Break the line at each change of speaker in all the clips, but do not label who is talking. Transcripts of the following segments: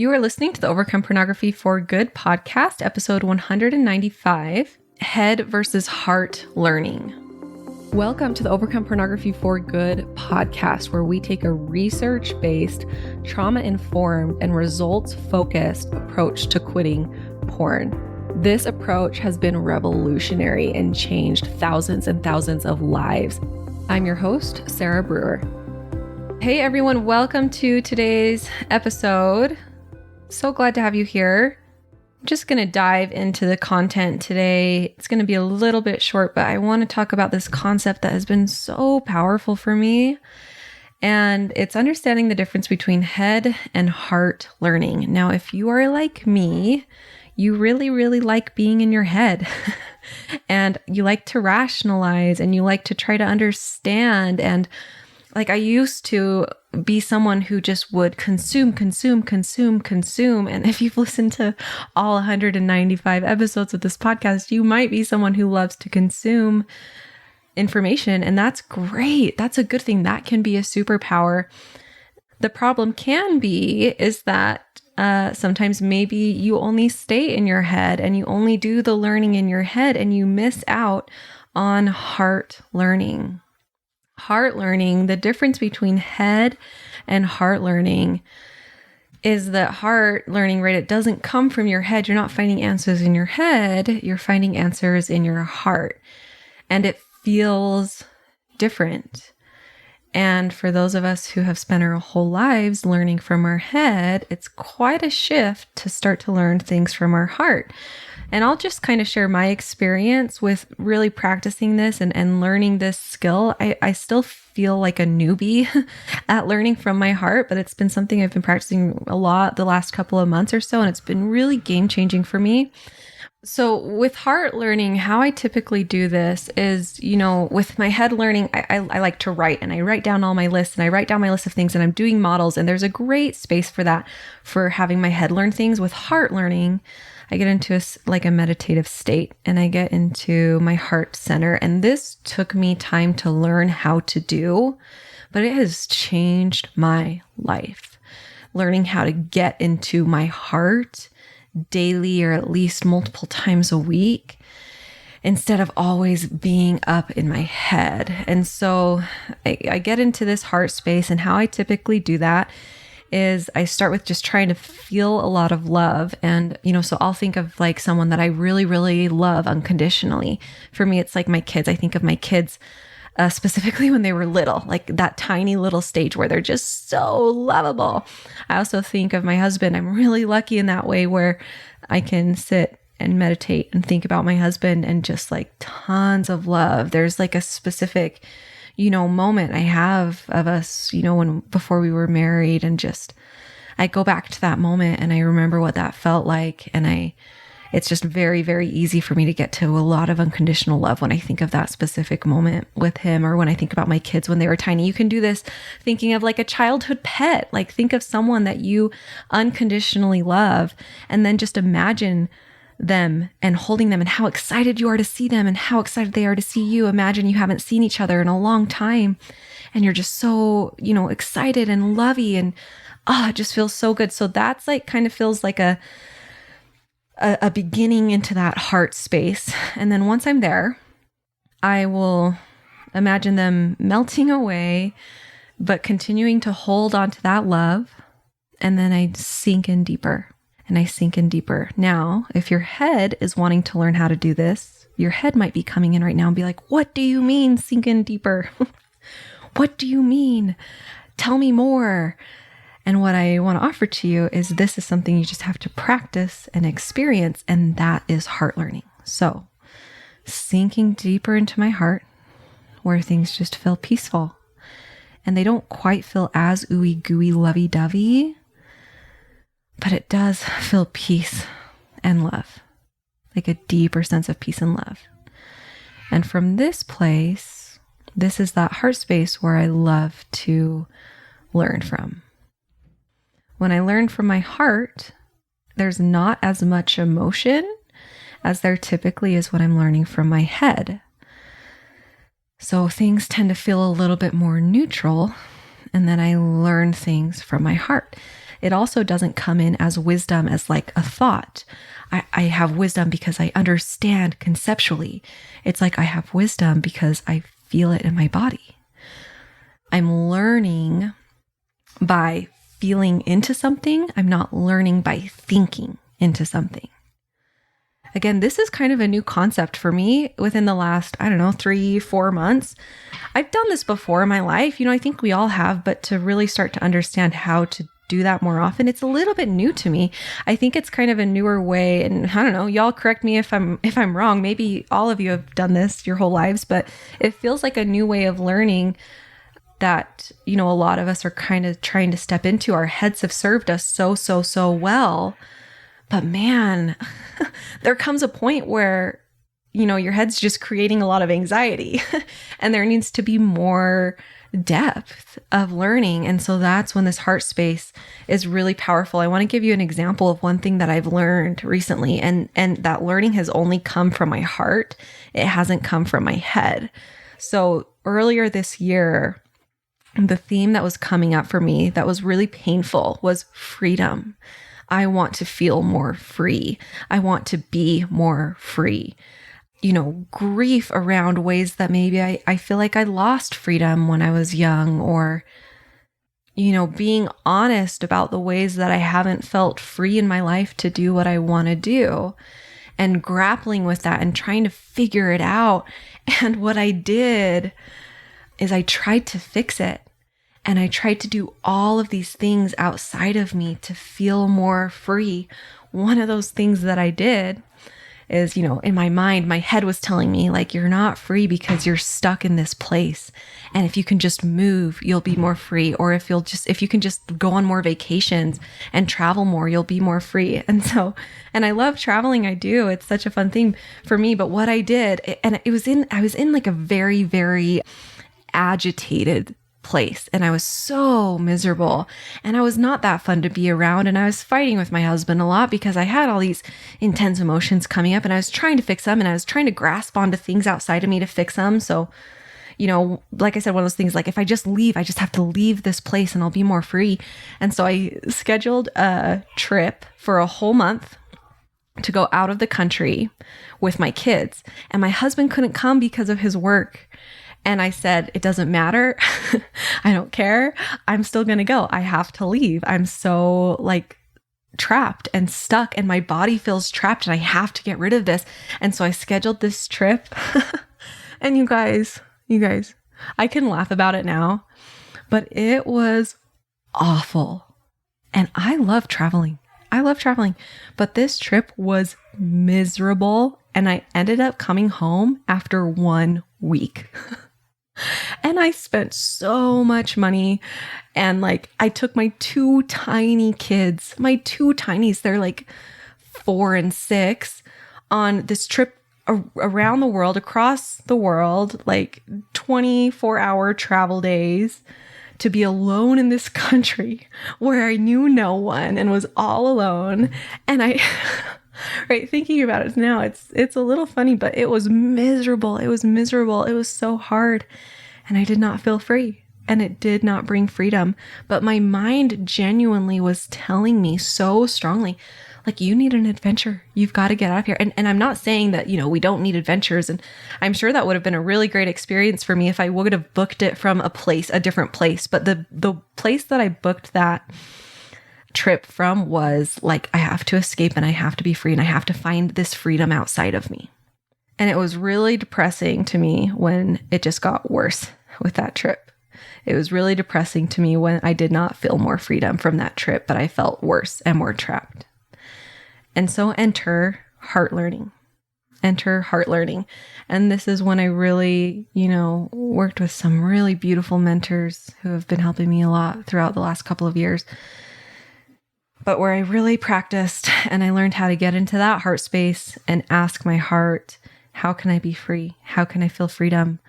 You are listening to the Overcome Pornography for Good podcast, episode 195, Head versus Heart Learning. Welcome to the Overcome Pornography for Good podcast, where we take a research-based, trauma-informed, and results-focused approach to quitting porn. This approach has been revolutionary and changed thousands and thousands of lives. I'm your host, Sarah Brewer. Hey everyone, welcome to today's episode. So glad to have you here. I'm just going to dive into the content today. It's going to be a little bit short, but I want to talk about this concept that has been so powerful for me. And it's understanding the difference between head and heart learning. Now, if you are like me, you really, really like being in your head and you like to rationalize and you like to try to understand. And like I used to be someone who just would consume. And if you've listened to all 195 episodes of this podcast, you might be someone who loves to consume information. And that's great. That's a good thing. That can be a superpower. The problem is that sometimes maybe you only stay in your head and you only do the learning in your head and you miss out on heart learning. Heart learning, the difference between head and heart learning is that heart learning, right? It doesn't come from your head. You're not finding answers in your head. You're finding answers in your heart. And it feels different. And for those of us who have spent our whole lives learning from our head, it's quite a shift to start to learn things from our heart. And I'll just kind of share my experience with really practicing this and learning this skill. I still feel like a newbie at learning from my heart, but it's been something I've been practicing a lot the last couple of months or so, and it's been really game-changing for me. So with heart learning, how I typically do this is, with my head learning, I like to write, and I write down all my lists, and I write down my list of things, and I'm doing models, and there's a great space for that, for having my head learn things. With heart learning, I get into a meditative state and I get into my heart center. And this took me time to learn how to do, but it has changed my life. Learning how to get into my heart daily or at least multiple times a week instead of always being up in my head. And so I get into this heart space, and how I typically do that is I start with just trying to feel a lot of love. And, so I'll think of like someone that I really, really love unconditionally. For me, it's like my kids. I think of my kids specifically when they were little, like that tiny little stage where they're just so lovable. I also think of my husband. I'm really lucky in that way where I can sit and meditate and think about my husband and just like tons of love. There's like a specific moment I have of us, before we were married, and just, I go back to that moment and I remember what that felt like. And it's just very, very easy for me to get to a lot of unconditional love when I think of that specific moment with him, or when I think about my kids when they were tiny. You can do this thinking of like a childhood pet, like think of someone that you unconditionally love, and then just imagine them and holding them and how excited you are to see them and how excited they are to see you. Imagine you haven't seen each other in a long time and you're just so, excited and lovey, and it just feels so good. So that's like kind of feels like a beginning into that heart space. And then once I'm there, I will imagine them melting away, but continuing to hold on to that love. And then I sink in deeper. And I sink in deeper. Now, if your head is wanting to learn how to do this, your head might be coming in right now and be like, what do you mean sink in deeper? What do you mean? Tell me more. And what I want to offer to you is this is something you just have to practice and experience, and that is heart learning. So sinking deeper into my heart where things just feel peaceful and they don't quite feel as ooey gooey lovey-dovey, but it does feel peace and love, like a deeper sense of peace and love. And from this place, this is that heart space where I love to learn from. When I learn from my heart, there's not as much emotion as there typically is when I'm learning from my head. So things tend to feel a little bit more neutral, and then I learn things from my heart. it also doesn't come in as wisdom as like a thought. I have wisdom because I understand conceptually. It's like I have wisdom because I feel it in my body. I'm learning by feeling into something. I'm not learning by thinking into something. Again, this is kind of a new concept for me within the last, 3-4 months. I've done this before in my life. I think we all have, but to really start to understand how to do that more often, it's a little bit new to me. I think it's kind of a newer way. And I don't know, y'all correct me if I'm wrong. Maybe all of you have done this your whole lives, but it feels like a new way of learning that, a lot of us are kind of trying to step into. Our heads have served us so well. But man, there comes a point where, your head's just creating a lot of anxiety and there needs to be more depth of learning. And so that's when this heart space is really powerful. I want to give you an example of one thing that I've learned recently, and that learning has only come from my heart. It hasn't come from my head. So earlier this year, the theme that was coming up for me that was really painful was freedom. I want to feel more free. I want to be more free. Grief around ways that maybe I feel like I lost freedom when I was young, or, being honest about the ways that I haven't felt free in my life to do what I want to do, and grappling with that and trying to figure it out. And what I did is I tried to fix it. And I tried to do all of these things outside of me to feel more free. One of those things that I did is, in my mind, my head was telling me like, you're not free because you're stuck in this place. And if you can just move, you'll be more free. Or if you can just go on more vacations and travel more, you'll be more free. And I love traveling. I do. It's such a fun thing for me. But what I did, and I was in like a very, very agitated place, and I was so miserable, and I was not that fun to be around, and I was fighting with my husband a lot because I had all these intense emotions coming up, and I was trying to fix them, and I was trying to grasp onto things outside of me to fix them. So, like I said, one of those things, like if I just leave, I just have to leave this place and I'll be more free. And so I scheduled a trip for a whole month to go out of the country with my kids, and my husband couldn't come because of his work. And I said, it doesn't matter. I don't care. I'm still going to go. I have to leave. I'm so like trapped and stuck, and my body feels trapped, and I have to get rid of this. And so I scheduled this trip. And you guys, I can laugh about it now, but it was awful. And I love traveling. But this trip was miserable. And I ended up coming home after 1 week. And I spent so much money, and like I took my 2 tiny kids, they're like 4 and 6, on this trip around the world, across the world, like 24-hour travel days, to be alone in this country where I knew no one and was all alone. And I right, thinking about it now, it's a little funny, but it was miserable. It was so hard, and I did not feel free, and it did not bring freedom. But my mind genuinely was telling me so strongly, like, you need an adventure. You've got to get out of here. And I'm not saying that, we don't need adventures. And I'm sure that would have been a really great experience for me if I would have booked it from a different place. But the place that I booked that trip from was like, I have to escape, and I have to be free, and I have to find this freedom outside of me. And it was really depressing to me when it just got worse with that trip. It was really depressing to me when I did not feel more freedom from that trip, but I felt worse and more trapped. And so enter heart learning. And this is when I really, worked with some really beautiful mentors who have been helping me a lot throughout the last couple of years. But where I really practiced and I learned how to get into that heart space and ask my heart, how can I be free? How can I feel freedom?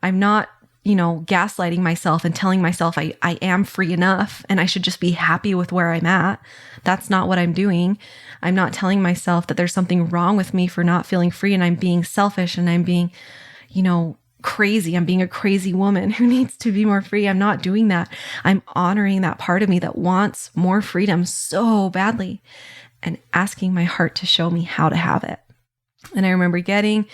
I'm not, gaslighting myself and telling myself I am free enough and I should just be happy with where I'm at. That's not what I'm doing. I'm not telling myself that there's something wrong with me for not feeling free, and I'm being selfish, and I'm being, crazy. I'm being a crazy woman who needs to be more free. I'm not doing that. I'm honoring that part of me that wants more freedom so badly and asking my heart to show me how to have it. And I remember getting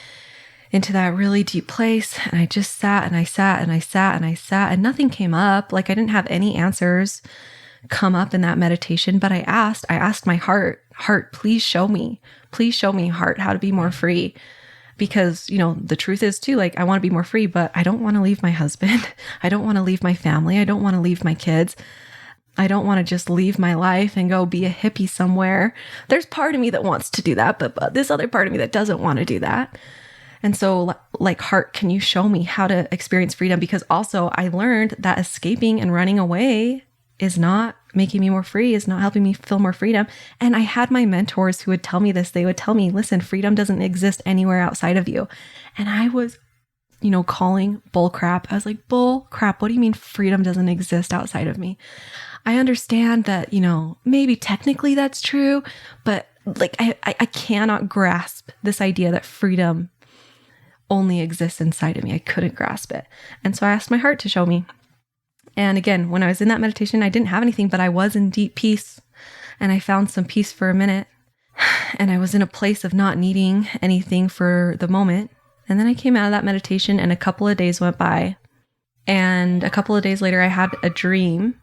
into that really deep place, and I just sat and I sat and I sat and I sat, and nothing came up. Like, I didn't have any answers come up in that meditation, but I asked my heart, please show me, heart, how to be more free. Because, the truth is too, like, I want to be more free, but I don't want to leave my husband. I don't want to leave my family. I don't want to leave my kids. I don't want to just leave my life and go be a hippie somewhere. There's part of me that wants to do that, but this other part of me that doesn't want to do that. And so, like, heart, can you show me how to experience freedom? Because also I learned that escaping and running away is not making me more free, is not helping me feel more freedom. And I had my mentors who would tell me this. They would tell me, listen, freedom doesn't exist anywhere outside of you. And I was, calling bull crap. I was like, bull crap. What do you mean freedom doesn't exist outside of me? I understand that, maybe technically that's true, but like, I cannot grasp this idea that freedom only exists inside of me. I couldn't grasp it. And so I asked my heart to show me. And again, when I was in that meditation, I didn't have anything, but I was in deep peace, and I found some peace for a minute, and I was in a place of not needing anything for the moment. And then I came out of that meditation, and a couple of days went by, and a couple of days later, I had a dream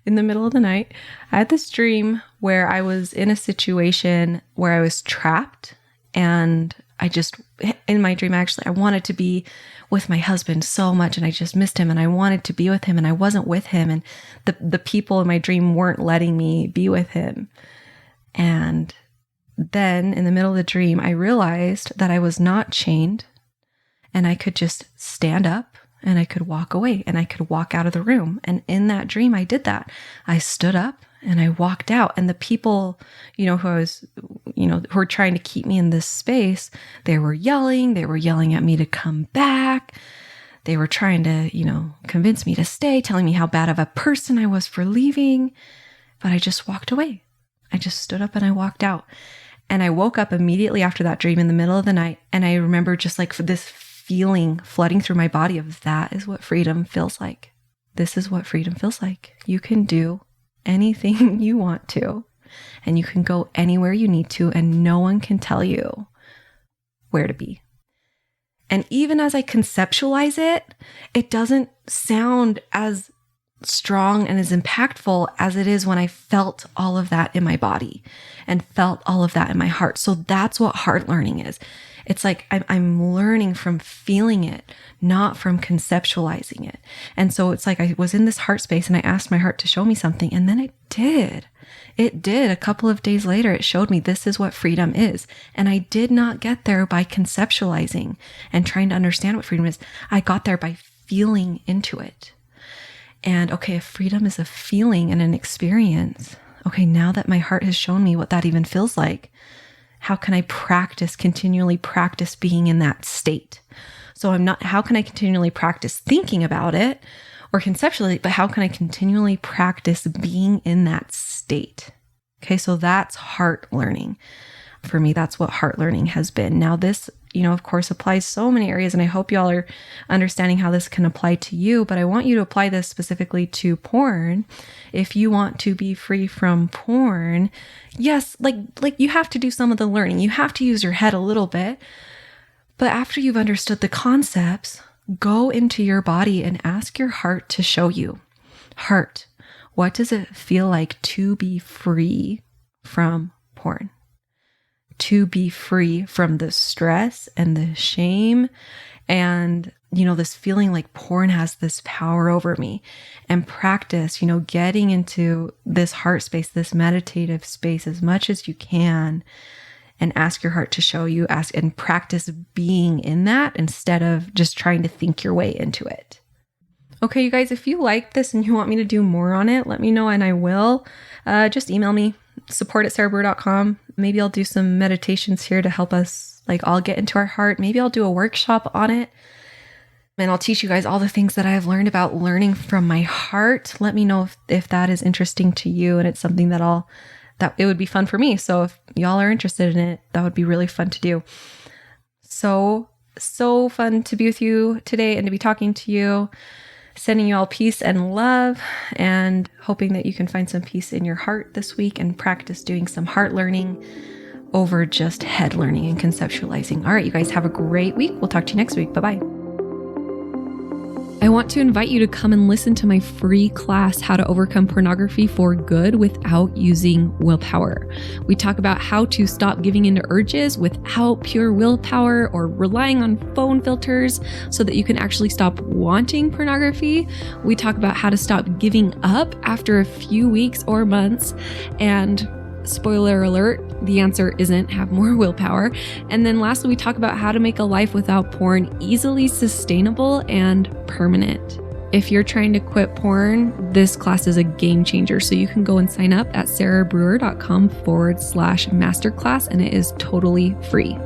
in the middle of the night. I had this dream where I was in a situation where I was trapped, and in my dream, actually, I wanted to be with my husband so much, and I just missed him, and I wanted to be with him, and I wasn't with him, and the people in my dream weren't letting me be with him. And then in the middle of the dream, I realized that I was not chained, and I could just stand up, and I could walk away, and I could walk out of the room. And in that dream, I did that. I stood up and I walked out, and the people, who were trying to keep me in this space, they were yelling at me to come back. They were trying to, convince me to stay, telling me how bad of a person I was for leaving. But I just walked away. I just stood up and I walked out. And I woke up immediately after that dream in the middle of the night. And I remember just like this feeling flooding through my body of, that is what freedom feels like. This is what freedom feels like. You can do anything you want to, and you can go anywhere you need to, and no one can tell you where to be. And even as I conceptualize it, it doesn't sound as strong and as impactful as it is when I felt all of that in my body and felt all of that in my heart. So that's what heart learning is. It's like I'm learning from feeling it, not from conceptualizing it. And so it's like I was in this heart space and I asked my heart to show me something, and then it did. It did. A couple of days later, it showed me this is what freedom is. And I did not get there by conceptualizing and trying to understand what freedom is. I got there by feeling into it. And okay, if freedom is a feeling and an experience, okay, now that my heart has shown me what that even feels like, how can I continually practice being in that state? So how can I continually practice thinking about it or conceptually, but how can I continually practice being in that state? Okay, so that's heart learning. For me, that's what heart learning has been. Now this, of course, applies so many areas, and I hope y'all are understanding how this can apply to you, but I want you to apply this specifically to porn. If you want to be free from porn, yes, like you have to do some of the learning. You have to use your head a little bit, but after you've understood the concepts, go into your body and ask your heart to show you. Heart, what does it feel like to be free from porn? To be free from the stress and the shame and, this feeling like porn has this power over me, and practice, getting into this heart space, this meditative space as much as you can, and ask your heart to show you, and practice being in that instead of just trying to think your way into it. Okay, you guys, if you like this and you want me to do more on it, let me know and I will. Just email me, support@sarahbrewer.com. Maybe I'll do some meditations here to help us all get into our heart. Maybe I'll do a workshop on it, and I'll teach you guys all the things that I've learned about learning from my heart. Let me know if that is interesting to you, and it's something that it would be fun for me. So if y'all are interested in it, that would be really fun to do. So so fun to be with you today and to be talking to you. Sending you all peace and love, and hoping that you can find some peace in your heart this week and practice doing some heart learning over just head learning and conceptualizing. All right, you guys have a great week. We'll talk to you next week. Bye-bye. I want to invite you to come and listen to my free class, How to Overcome Pornography for Good Without Using Willpower. We talk about how to stop giving into urges without pure willpower or relying on phone filters so that you can actually stop wanting pornography. We talk about how to stop giving up after a few weeks or months, and spoiler alert, the answer isn't have more willpower. And then lastly, we talk about how to make a life without porn easily sustainable and permanent. If you're trying to quit porn, this class is a game changer. So you can go and sign up at sarahbrewer.com/masterclass, and it is totally free.